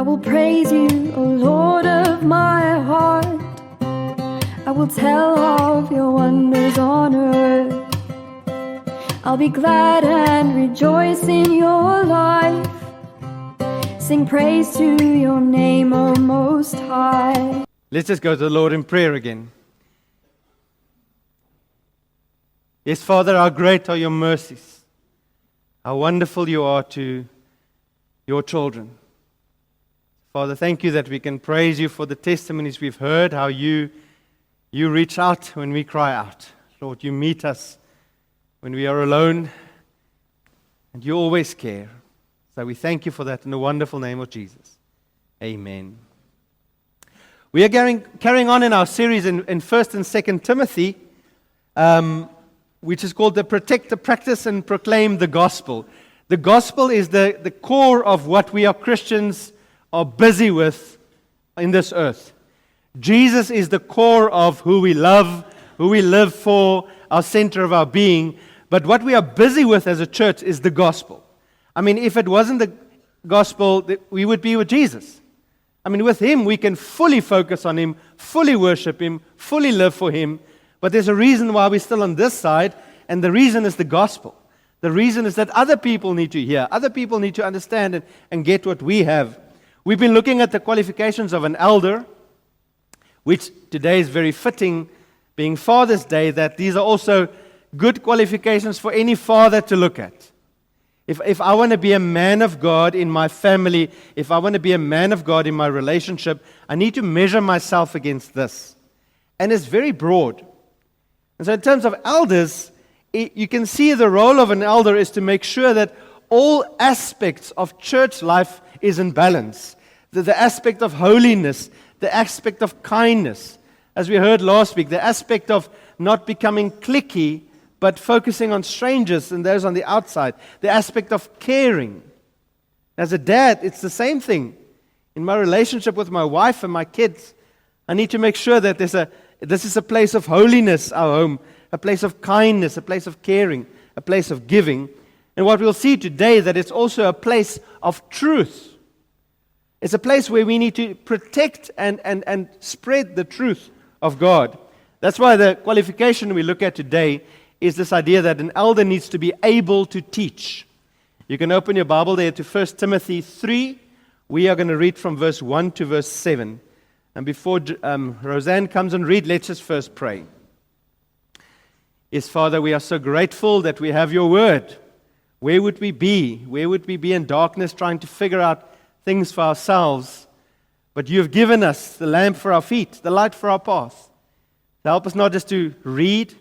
will praise you, O Lord of my heart. I will tell of your wonders on earth. I'll be glad and rejoice in your life. Sing praise to your name, O Most High. Let's just go to the Lord in prayer again. Yes, Father, how great are your mercies. How wonderful you are to your children. Father, thank you that we can praise you for the testimonies we've heard, how you reach out when we cry out. Lord, you meet us when we are alone, and you always care. So we thank you for that in the wonderful name of Jesus. Amen. We are carrying on in our series in 1st and 2nd Timothy, which is called the Protect, the Practice, and Proclaim the Gospel. The gospel is the core of what we are Christians are busy with in this earth. Jesus is the core of who we love, who we live for, our center of our being. But what we are busy with as a church is the gospel. I mean, if it wasn't the gospel, we would be with Jesus. I mean, with Him, we can fully focus on Him, fully worship Him, fully live for Him. But there's a reason why we're still on this side, and the reason is the gospel. The reason is that other people need to hear, other people need to understand and get what we have. We've been looking at the qualifications of an elder, which today is very fitting, being Father's Day, that these are also good qualifications for any father to look at. If I want to be a man of God in my family, if I want to be a man of God in my relationship, I need to measure myself against this. And it's very broad. And so in terms of elders, you can see the role of an elder is to make sure that all aspects of church life is in balance. The aspect of holiness, the aspect of kindness, as we heard last week, the aspect of not becoming cliquey, but focusing on strangers and those on the outside. The aspect of caring. As a dad, it's the same thing. In my relationship with my wife and my kids, I need to make sure that this is a place of holiness, our home, a place of kindness, a place of caring, a place of giving. And what we'll see today, that it's also a place of truth. It's a place where we need to protect and spread the truth of God. That's why the qualification we look at today is this idea that an elder needs to be able to teach. You can open your Bible there to 1 Timothy 3. We are going to read from verse 1 to verse 7. And before Roseanne comes and read, let's just first pray. Yes, Father, we are so grateful that we have your word. Where would we be? Where would we be in darkness trying to figure out things for ourselves? But you have given us the lamp for our feet, the light for our path. To help us not just to read,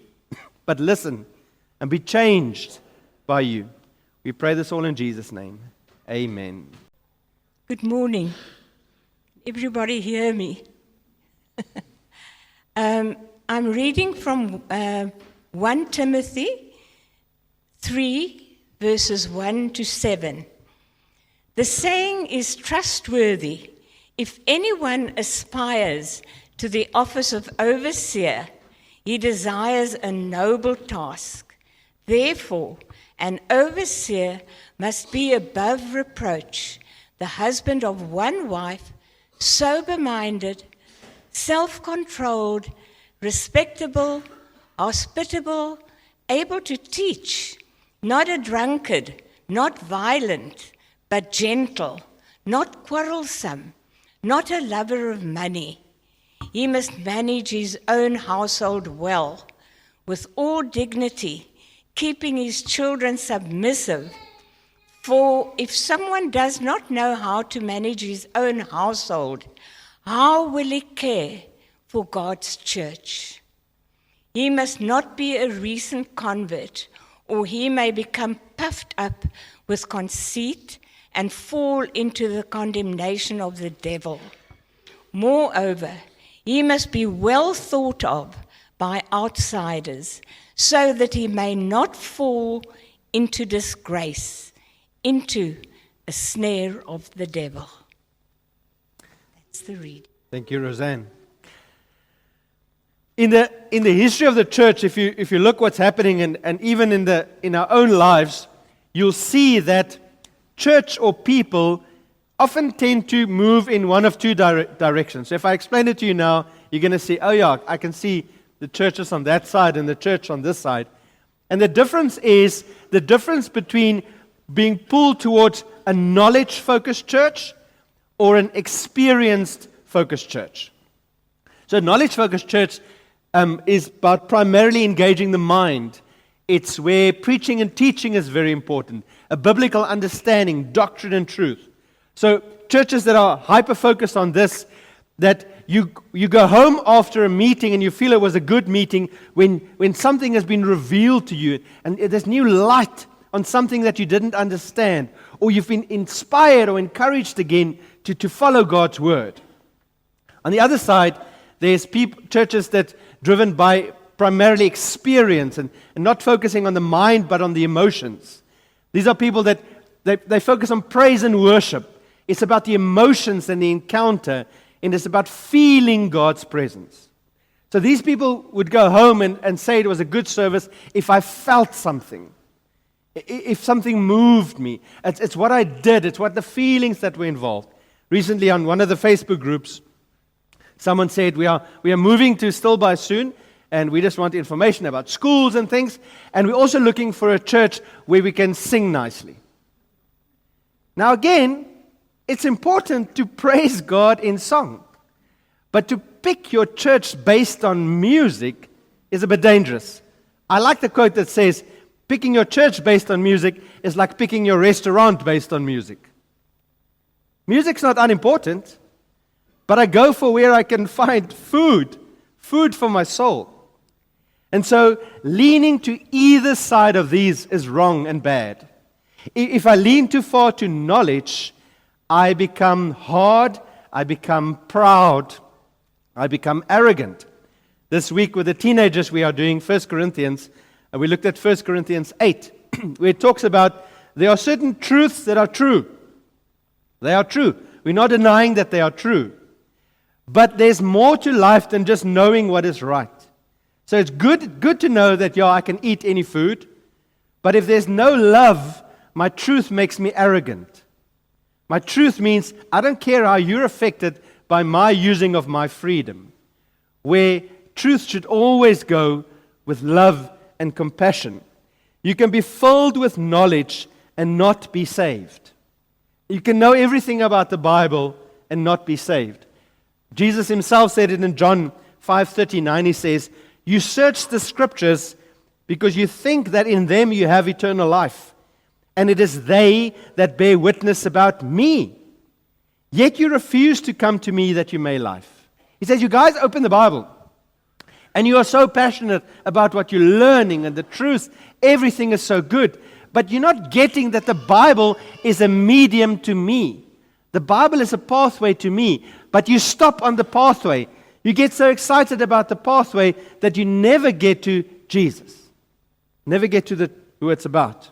but listen and be changed by you. We pray this all in Jesus' name. Amen. Good morning. Everybody hear me? I'm reading from 1 Timothy 3, verses 1 to 7. The saying is trustworthy. If anyone aspires to the office of overseer, he desires a noble task. Therefore, an overseer must be above reproach, the husband of one wife, sober-minded, self-controlled, respectable, hospitable, able to teach, not a drunkard, not violent, but gentle, not quarrelsome, not a lover of money. He must manage his own household well, with all dignity, keeping his children submissive. For if someone does not know how to manage his own household, how will he care for God's church? He must not be a recent convert, or he may become puffed up with conceit and fall into the condemnation of the devil. Moreover, he must be well thought of by outsiders, so that he may not fall into disgrace, into a snare of the devil. That's the read. Thank you, Roseanne. In the history of the church, if you look what's happening, and even in our own lives, you'll see that church or people often tend to move in one of two directions. So if I explain it to you now, you're going to see, oh yeah, I can see the churches on that side and the church on this side. And the difference is the difference between being pulled towards a knowledge-focused church or an experience-focused church. So knowledge-focused church is about primarily engaging the mind. It's where preaching and teaching is very important, a biblical understanding, doctrine and truth. So churches that are hyper-focused on this, that you go home after a meeting and you feel it was a good meeting when something has been revealed to you and there's new light on something that you didn't understand, or you've been inspired or encouraged again to follow God's word. On the other side, there's churches that driven by primarily experience and not focusing on the mind but on the emotions. These are people that they focus on praise and worship. It's about the emotions and the encounter, and it's about feeling God's presence. So these people would go home and say it was a good service if I felt something, if something moved me. It's what I did, it's what the feelings that were involved. Recently on one of the Facebook groups, someone said, we are moving to Stilbaai soon, and we just want information about schools and things, and we're also looking for a church where we can sing nicely. Now again, it's important to praise God in song, but to pick your church based on music is a bit dangerous. I like the quote that says, picking your church based on music is like picking your restaurant based on music. Music's not unimportant, but I go for where I can find food for my soul. And so leaning to either side of these is wrong and bad. If I lean too far to knowledge, I become hard, I become proud, I become arrogant. This week with the teenagers we are doing 1 Corinthians, and we looked at 1 Corinthians 8, where it talks about there are certain truths that are true. They are true. We're not denying that they are true. But there's more to life than just knowing what is right. So it's good to know that, I can eat any food. But if there's no love, my truth makes me arrogant. My truth means I don't care how you're affected by my using of my freedom. Where truth should always go with love and compassion. You can be filled with knowledge and not be saved. You can know everything about the Bible and not be saved. Jesus himself said it in John 5:39. He says, you search the scriptures because you think that in them you have eternal life. And it is they that bear witness about me. Yet you refuse to come to me that you may life. He says, you guys open the Bible. And you are so passionate about what you're learning and the truth. Everything is so good. But you're not getting that the Bible is a medium to me. The Bible is a pathway to me. But you stop on the pathway. You get so excited about the pathway that you never get to Jesus. Never get to who it's about.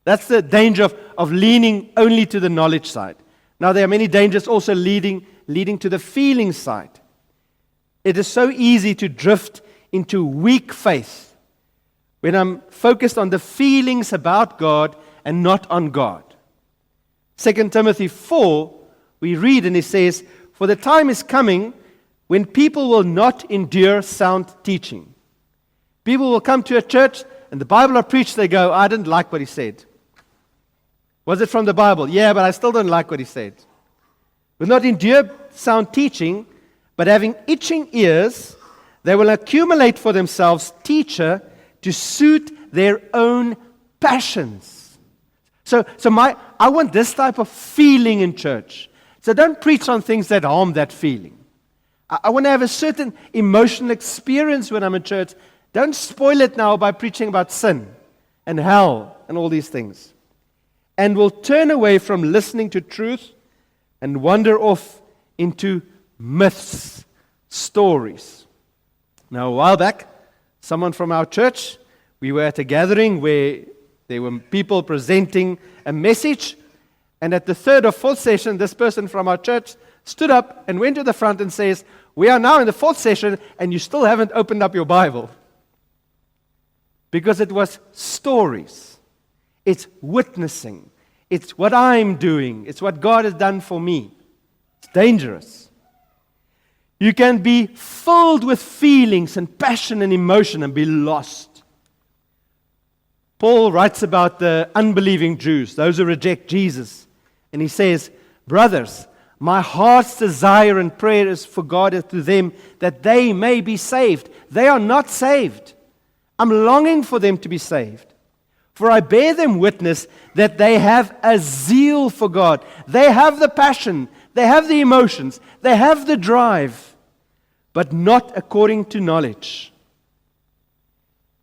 That's the danger of leaning only to the knowledge side. Now there are many dangers also leading to the feeling side. It is so easy to drift into weak faith when I'm focused on the feelings about God and not on God. 2 Timothy 4, we read and it says, for the time is coming when people will not endure sound teaching. People will come to a church and the Bible are preached, they go, I didn't like what he said. Was it from the Bible? Yeah, but I still don't like what he said. Will not endure sound teaching, but having itching ears, they will accumulate for themselves teacher to suit their own passions. So I want this type of feeling in church. So don't preach on things that harm that feeling. I want to have a certain emotional experience when I'm in church. Don't spoil it now by preaching about sin and hell and all these things. And will turn away from listening to truth and wander off into myths, stories. Now, a while back, someone from our church, we were at a gathering where there were people presenting a message, and at the third or fourth session, this person from our church stood up and went to the front and says, we are now in the fourth session, and you still haven't opened up your Bible. Because it was stories. It's witnessing. It's what I'm doing. It's what God has done for me. It's dangerous. You can be filled with feelings and passion and emotion and be lost. Paul writes about the unbelieving Jews, those who reject Jesus. And he says, brothers, my heart's desire and prayer is for God and to them that they may be saved. They are not saved. I'm longing for them to be saved. For I bear them witness that they have a zeal for God. They have the passion. They have the emotions. They have the drive. But not according to knowledge.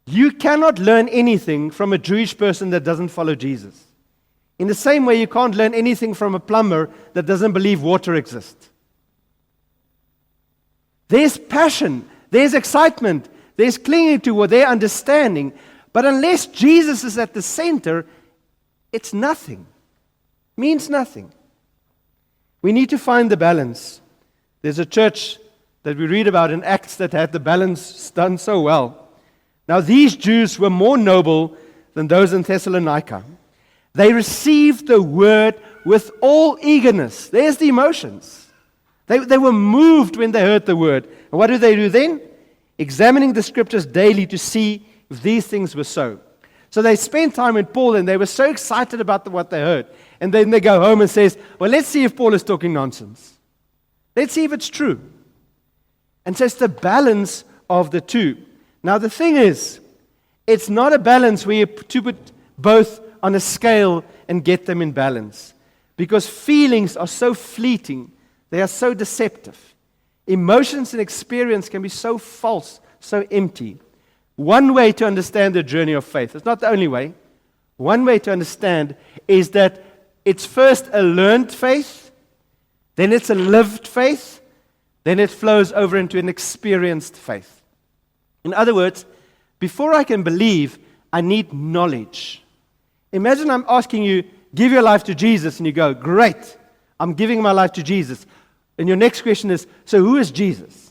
You cannot learn anything from a Jewish person that doesn't follow Jesus. In the same way, you can't learn anything from a plumber that doesn't believe water exists. There's passion, there's excitement, there's clinging to what they're understanding. But unless Jesus is at the center, it's nothing. It means nothing. We need to find the balance. There's a church that we read about in Acts that had the balance done so well. Now, these Jews were more noble than those in Thessalonica. They received the word with all eagerness. There's the emotions. They were moved when they heard the word. And what do they do then? Examining the scriptures daily to see if these things were so. So they spent time with Paul and they were so excited about what they heard. And then they go home and says, well, let's see if Paul is talking nonsense. Let's see if it's true. And so it's the balance of the two. Now the thing is, it's not a balance where you put both on a scale and get them in balance. Because feelings are so fleeting. They are so deceptive. Emotions and experience can be so false, so empty. One way to understand the journey of faith, it's not the only way. One way to understand is that it's first a learned faith, then it's a lived faith, then it flows over into an experienced faith. In other words, before I can believe, I need knowledge. Imagine I'm asking you, give your life to Jesus, and you go, great, I'm giving my life to Jesus. And your next question is, so who is Jesus?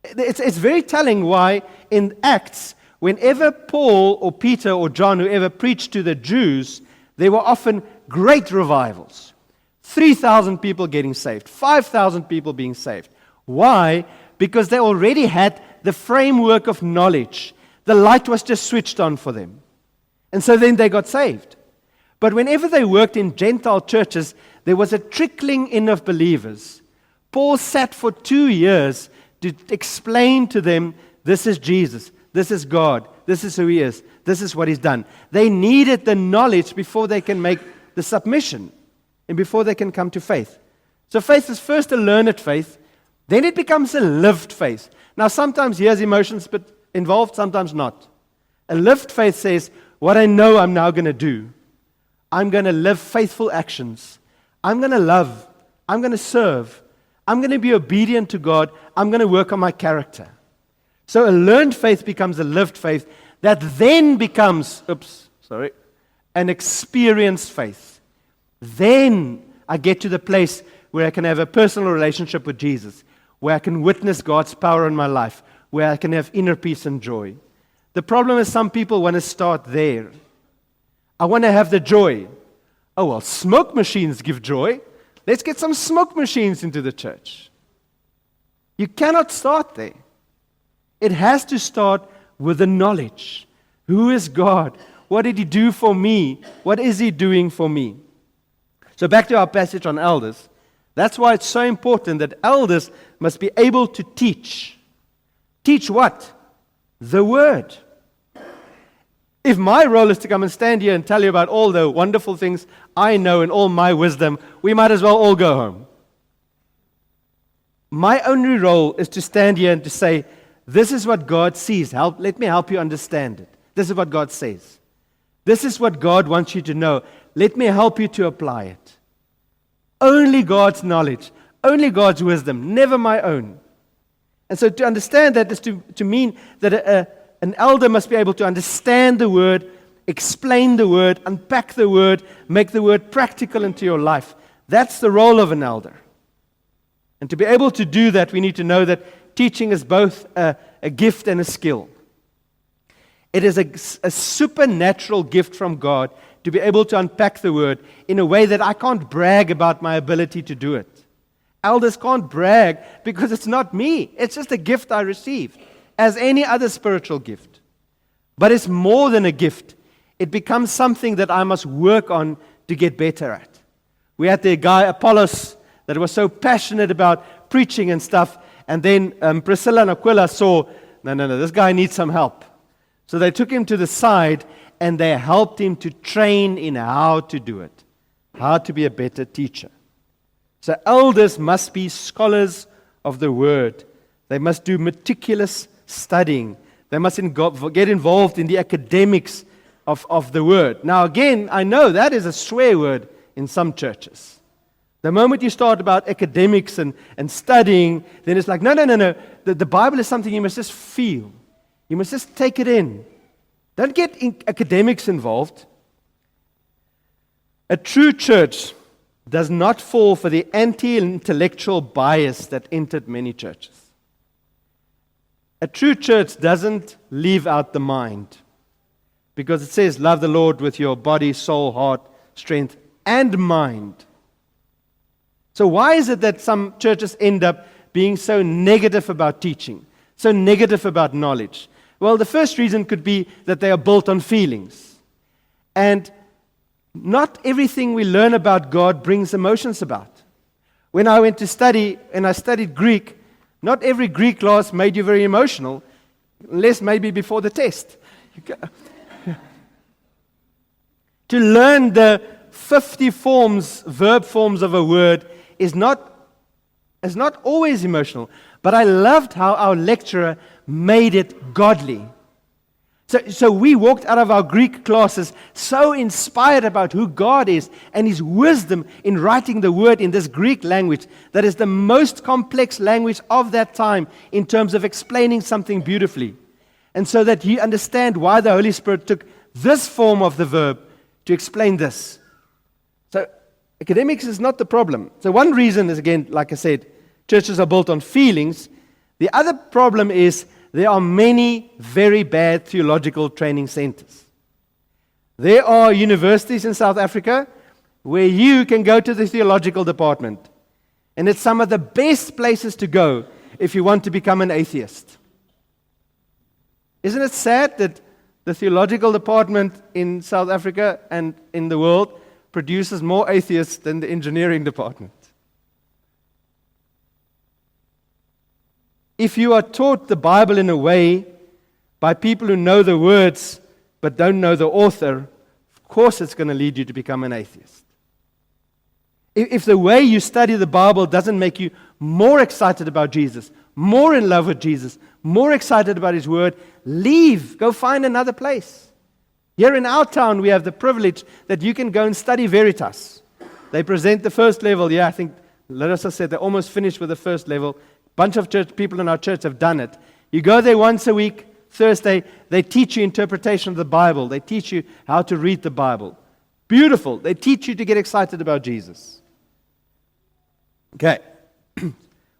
It's very telling why in Acts, whenever Paul or Peter or John, whoever preached to the Jews, there were often great revivals. 3,000 people getting saved, 5,000 people being saved. Why? Because they already had the framework of knowledge. The light was just switched on for them. And so then they got saved. But whenever they worked in Gentile churches, there was a trickling in of believers. Paul sat for 2 years to explain to them, this is Jesus, this is God, this is who He is, this is what He's done. They needed the knowledge before they can make the submission and before they can come to faith. So faith is first a learned faith, then it becomes a lived faith. Now sometimes here's emotions but involved, sometimes not. A lived faith says, what I know I'm now going to do, I'm going to live faithful actions. I'm going to love. I'm going to serve. I'm going to be obedient to God. I'm going to work on my character. So a learned faith becomes a lived faith that then becomes, an experienced faith. Then I get to the place where I can have a personal relationship with Jesus, where I can witness God's power in my life, where I can have inner peace and joy. The problem is some people want to start there. I want to have the joy. Oh, well, smoke machines give joy. Let's get some smoke machines into the church. You cannot start there. It has to start with the knowledge. Who is God? What did He do for me? What is He doing for me? So back to our passage on elders. That's why it's so important that elders must be able to teach. Teach what? The Word. If my role is to come and stand here and tell you about all the wonderful things I know and all my wisdom, we might as well all go home. My only role is to stand here and to say, this is what God sees. Let me help you understand it. This is what God says. This is what God wants you to know. Let me help you to apply it. Only God's knowledge, only God's wisdom, never my own. And so to understand that is to mean that an elder must be able to understand the Word, explain the Word, unpack the Word, make the Word practical into your life. That's the role of an elder. And to be able to do that, we need to know that teaching is both a gift and a skill. It is a supernatural gift from God to be able to unpack the Word in a way that I can't brag about my ability to do it. Elders can't brag because it's not me. It's just a gift I received, as any other spiritual gift. But it's more than a gift. It becomes something that I must work on to get better at. We had the guy, Apollos, that was so passionate about preaching and stuff, and then Priscilla and Aquila saw, no, this guy needs some help. So they took him to the side, and they helped him to train in how to do it, how to be a better teacher. So elders must be scholars of the Word. They must do meticulous studying. They must get involved in the academics of the Word. Now again, I know that is a swear word in some churches. The moment you start about academics and studying, then it's like, no. The Bible is something you must just feel. You must just take it in. Don't get academics involved. A true church does not fall for the anti-intellectual bias that entered many churches. A true church doesn't leave out the mind, because it says, love the Lord with your body, soul, heart, strength, and mind. So why is it that some churches end up being so negative about teaching, so negative about knowledge? Well, the first reason could be that they are built on feelings. And not everything we learn about God brings emotions about. When I went to study, and I studied Greek, not every Greek class made you very emotional, unless maybe before the test. To learn the 50 verb forms of a word is not always emotional. But I loved how our lecturer made it godly. So we walked out of our Greek classes so inspired about who God is and His wisdom in writing the word in this Greek language that is the most complex language of that time in terms of explaining something beautifully. And so that you understand why the Holy Spirit took this form of the verb to explain this. So academics is not the problem. So one reason is, again, like I said, churches are built on feelings. The other problem is there are many very bad theological training centers. There are universities in South Africa where you can go to the theological department, and it's some of the best places to go if you want to become an atheist. Isn't it sad that the theological department in South Africa and in the world produces more atheists than the engineering department? If you are taught the Bible in a way by people who know the words but don't know the author, of course it's going to lead you to become an atheist. If the way you study the Bible doesn't make you more excited about Jesus, more in love with Jesus, more excited about His Word, leave. Go find another place. Here in our town, we have the privilege that you can go and study Veritas. They present the first level. Yeah, I think Larissa said they're almost finished with the first level. Bunch of church people in our church have done it. You go there once a week, Thursday, they teach you interpretation of the Bible. They teach you how to read the Bible. Beautiful. They teach you to get excited about Jesus. Okay.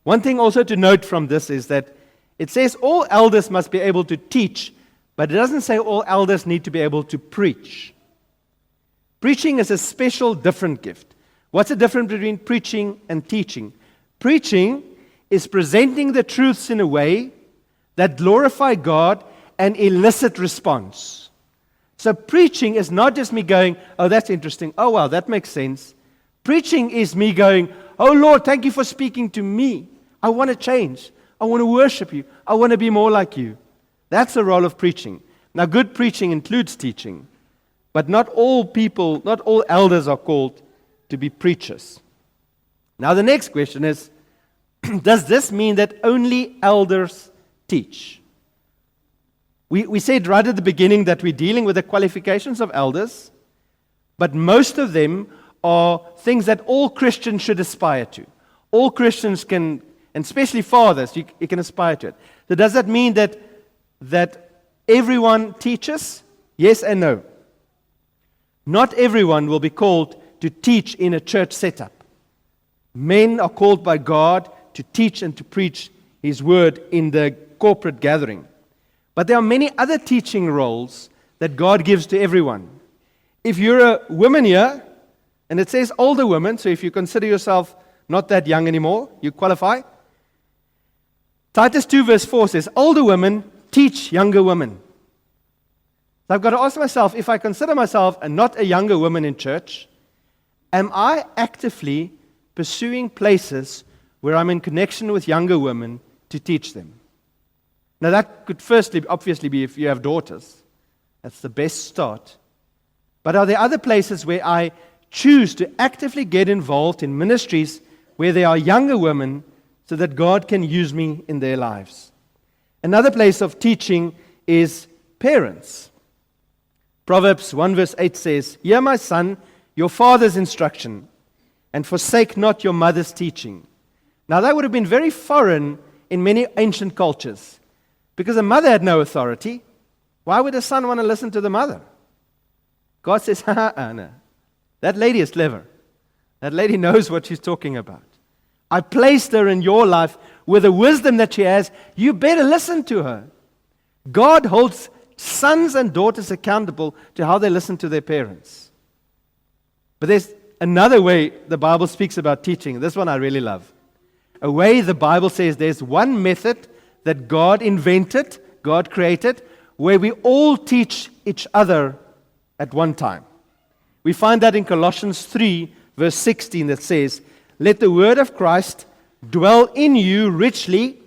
One thing also to note from this is that it says all elders must be able to teach, but it doesn't say all elders need to be able to preach. Preaching is a special, different gift. What's the difference between preaching and teaching? Preaching is presenting the truths in a way that glorify God and elicit response. So preaching is not just me going, oh, that's interesting. Oh, wow, that makes sense. Preaching is me going, oh, Lord, thank you for speaking to me. I want to change. I want to worship you. I want to be more like you. That's the role of preaching. Now, good preaching includes teaching, but not all people, not all elders are called to be preachers. Now, the next question is, does this mean that only elders teach? We said right at the beginning that we're dealing with the qualifications of elders, but most of them are things that all Christians should aspire to. All Christians can, and especially fathers, you can aspire to it. So does that mean that everyone teaches? Yes and no. Not everyone will be called to teach in a church setup. Men are called by God to teach and to preach His word in the corporate gathering. But there are many other teaching roles that God gives to everyone. If you're a woman here, and it says older women, so if you consider yourself not that young anymore, you qualify. Titus 2 verse 4 says, older women teach younger women. So I've got to ask myself, if I consider myself not a younger woman in church, am I actively pursuing places where I'm in connection with younger women to teach them? Now that could firstly, obviously be if you have daughters. That's the best start. But are there other places where I choose to actively get involved in ministries where there are younger women so that God can use me in their lives? Another place of teaching is parents. Proverbs 1 verse 8 says, hear my son, your father's instruction, and forsake not your mother's teaching. Now that would have been very foreign in many ancient cultures, because a mother had no authority. Why would a son want to listen to the mother? God says, no. That lady is clever. That lady knows what she's talking about. I placed her in your life with the wisdom that she has. You better listen to her. God holds sons and daughters accountable to how they listen to their parents. But there's another way the Bible speaks about teaching. This one I really love. A way the Bible says there's one method that God invented, God created, where we all teach each other at one time. We find that in Colossians 3, verse 16, that says, let the word of Christ dwell in you richly,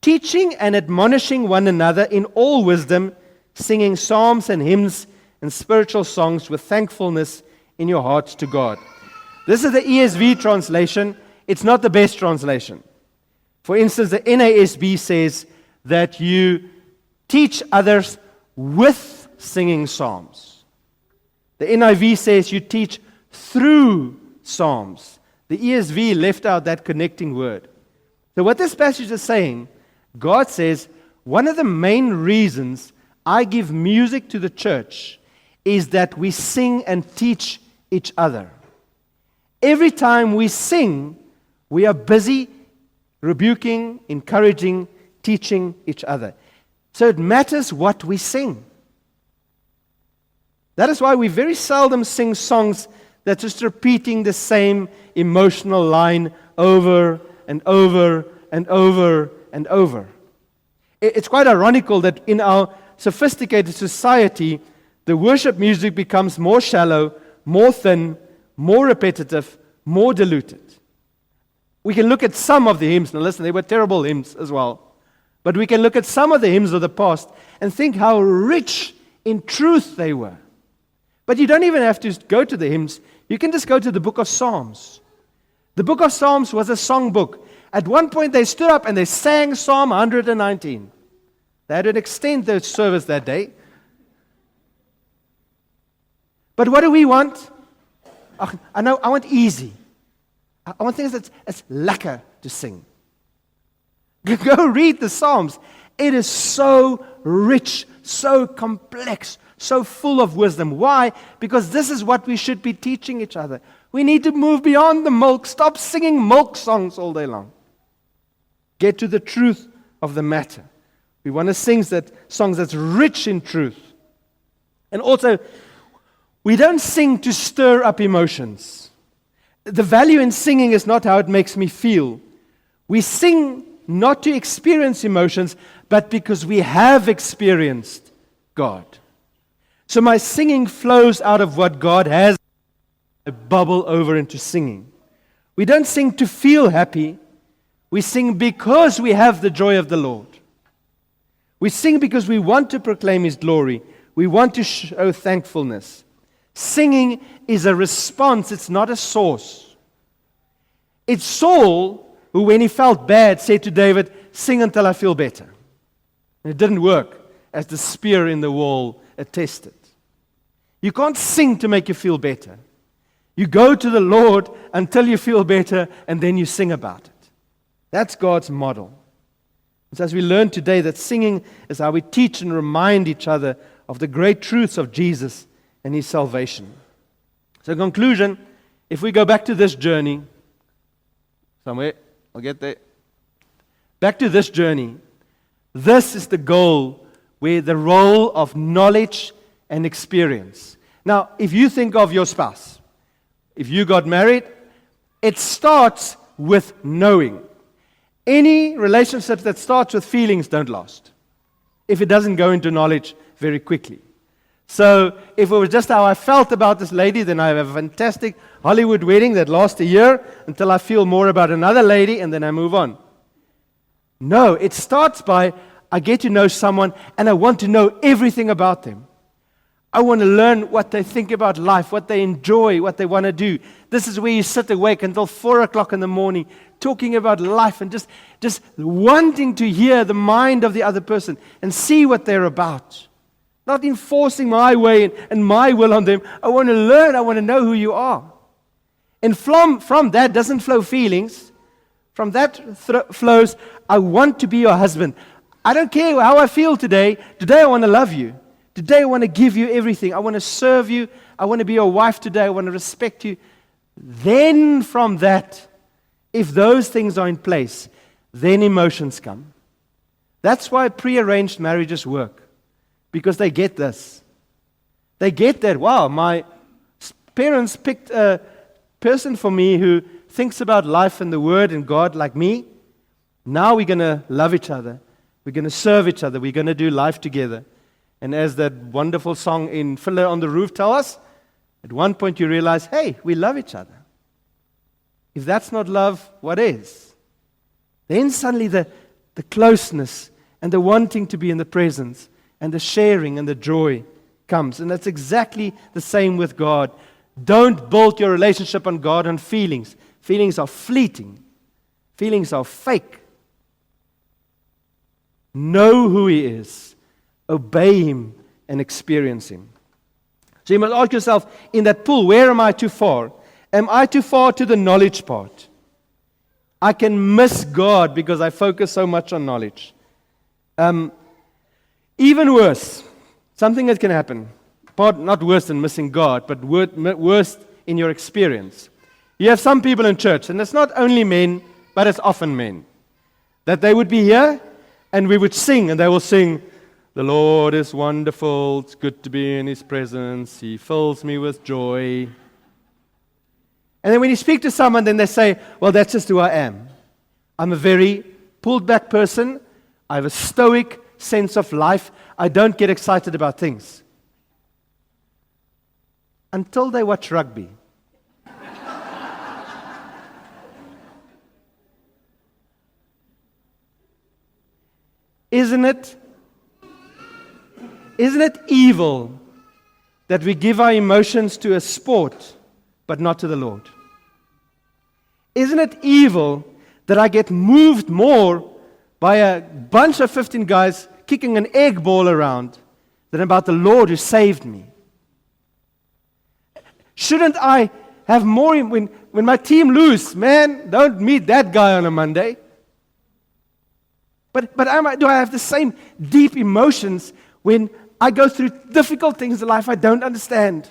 teaching and admonishing one another in all wisdom, singing psalms and hymns and spiritual songs with thankfulness in your hearts to God. This is the ESV translation. It's not the best translation. For instance, the NASB says that you teach others with singing psalms. The NIV says you teach through psalms. The ESV left out that connecting word. So what this passage is saying, God says, one of the main reasons I give music to the church is that we sing and teach each other. Every time we sing, we are busy rebuking, encouraging, teaching each other. So it matters what we sing. That is why we very seldom sing songs that's just repeating the same emotional line over and over and over and over. It's quite ironical that in our sophisticated society, the worship music becomes more shallow, more thin, more repetitive, more diluted. We can look at some of the hymns. Now listen, they were terrible hymns as well. But we can look at some of the hymns of the past and think how rich in truth they were. But you don't even have to go to the hymns. You can just go to the book of Psalms. The book of Psalms was a song book. At one point they stood up and they sang Psalm 119. They had to extend their service that day. But what do we want? I know, I want easy. I want things that's lekker to sing. Go read the Psalms. It is so rich, so complex, so full of wisdom. Why? Because this is what we should be teaching each other. We need to move beyond the milk. Stop singing milk songs all day long. Get to the truth of the matter. We want to sing songs that's rich in truth. And also, we don't sing to stir up emotions. The value in singing is not how it makes me feel. We sing not to experience emotions, but because we have experienced God. So my singing flows out of what God has. I bubble over into singing. We don't sing to feel happy. We sing because we have the joy of the Lord. We sing because we want to proclaim His glory. We want to show thankfulness. Singing is a response. It's not a source. It's Saul who, when he felt bad, said to David, sing until I feel better. And it didn't work, as the spear in the wall attested. You can't sing to make you feel better. You go to the Lord until you feel better, and then you sing about it. That's God's model. So as we learn today that singing is how we teach and remind each other of the great truths of Jesus and His salvation. So in conclusion, if we go back to this journey, somewhere, I'll get there. Back to this journey. This is the goal where the role of knowledge and experience. Now, if you think of your spouse, if you got married, it starts with knowing. Any relationships that starts with feelings don't last if it doesn't go into knowledge very quickly. So if it was just how I felt about this lady, then I have a fantastic Hollywood wedding that lasts a year until I feel more about another lady and then I move on. No, it starts by I get to know someone and I want to know everything about them. I want to learn what they think about life, what they enjoy, what they want to do. This is where you sit awake until 4 o'clock in the morning talking about life and just wanting to hear the mind of the other person and see what they're about. Not enforcing my way and my will on them. I want to learn. I want to know who you are. And from that doesn't flow feelings. From that flows, I want to be your husband. I don't care how I feel today. Today I want to love you. Today I want to give you everything. I want to serve you. I want to be your wife today. I want to respect you. Then from that, if those things are in place, then emotions come. That's why prearranged marriages work. Because they get this. They get that, wow, my parents picked a person for me who thinks about life and the Word and God like me. Now we're going to love each other. We're going to serve each other. We're going to do life together. And as that wonderful song in Fiddler on the Roof tells us, at one point you realize, hey, we love each other. If that's not love, what is? Then suddenly the closeness and the wanting to be in the presence and the sharing and the joy comes. And that's exactly the same with God. Don't build your relationship on God on feelings. Feelings are fleeting. Feelings are fake. Know who He is. Obey Him and experience Him. So you must ask yourself, in that pool, where am I too far? Am I too far to the knowledge part? I can miss God because I focus so much on knowledge. Even worse, something that can happen, not worse than missing God, but worse in your experience. You have some people in church, and it's not only men, but it's often men, that they would be here, and we would sing, and they will sing, "The Lord is wonderful, it's good to be in His presence, He fills me with joy." And then when you speak to someone, then they say, well, that's just who I am. I'm a very pulled back person. I have a stoic sense of life. I don't get excited about things. Until they watch rugby. Isn't it evil that we give our emotions to a sport, but not to the Lord? Isn't it evil that I get moved more by a bunch of 15 guys kicking an egg ball around than about the Lord who saved me? Shouldn't I have more when my team lose? Man, don't meet that guy on a Monday. But do I have the same deep emotions when I go through difficult things in life I don't understand?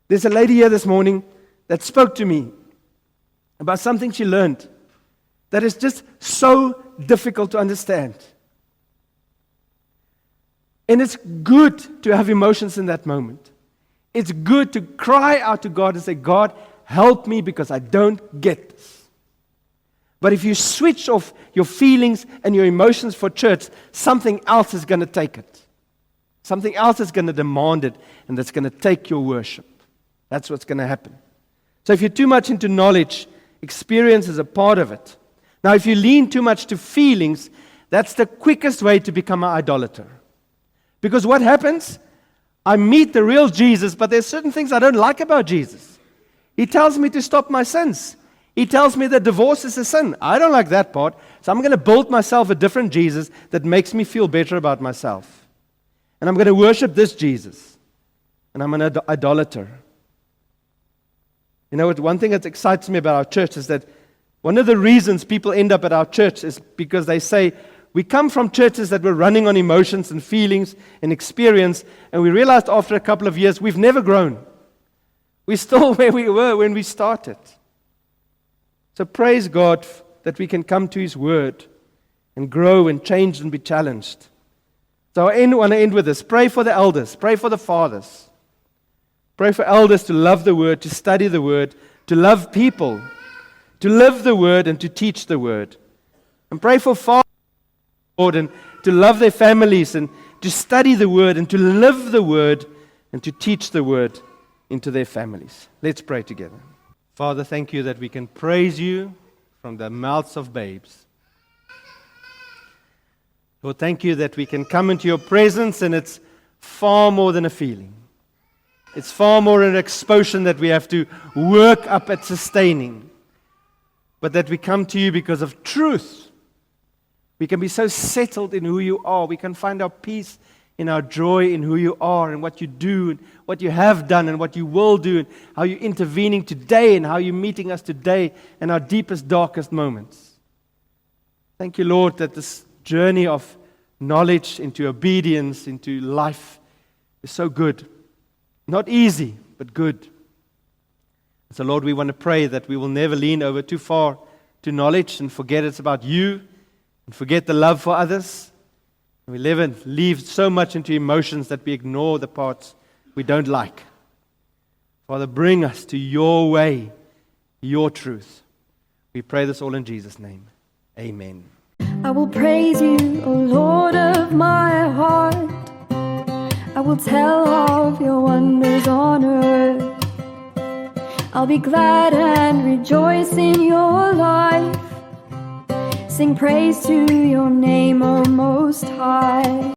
There's a lady here this morning that spoke to me about something she learned that is just so difficult to understand. And it's good to have emotions in that moment. It's good to cry out to God and say, God, help me because I don't get this. But if you switch off your feelings and your emotions for church, something else is going to take it. Something else is going to demand it, and that's going to take your worship. That's what's going to happen. So if you're too much into knowledge, experience is a part of it. Now, if you lean too much to feelings, that's the quickest way to become an idolater. Because what happens? I meet the real Jesus, but there's certain things I don't like about Jesus. He tells me to stop my sins. He tells me that divorce is a sin. I don't like that part. So I'm going to build myself a different Jesus that makes me feel better about myself. And I'm going to worship this Jesus. And I'm an idolater. You know what? One thing that excites me about our church is that one of the reasons people end up at our church is because they say, we come from churches that were running on emotions and feelings and experience, and we realized after a couple of years, we've never grown. We're still where we were when we started. So praise God that we can come to His Word and grow and change and be challenged. So I want to end with this. Pray for the elders. Pray for the fathers. Pray for elders to love the Word, to study the Word, to love people, to live the Word, and to teach the Word. And pray for fathers, Lord, and to love their families, and to study the Word, and to live the Word, and to teach the Word into their families. Let's pray together. Father, thank you that we can praise you from the mouths of babes. Lord, thank you that we can come into your presence, and it's far more than a feeling. It's far more an exposure that we have to work up at sustaining. But that we come to you because of truth. We can be so settled in who you are. We can find our peace in our joy in who you are and what you do and what you have done and what you will do and how you're intervening today and how you're meeting us today in our deepest, darkest moments. Thank you, Lord, that this journey of knowledge into obedience, into life is so good. Not easy, but good. So, Lord, we want to pray that we will never lean over too far to knowledge and forget it's about you and forget the love for others. We live and leave so much into emotions that we ignore the parts we don't like. Father, bring us to your way, your truth. We pray this all in Jesus' name. Amen. I will praise you, O Lord of my heart. I will tell of your wonders on earth. I'll be glad and rejoice in your life. Sing praise to your name, O Most High.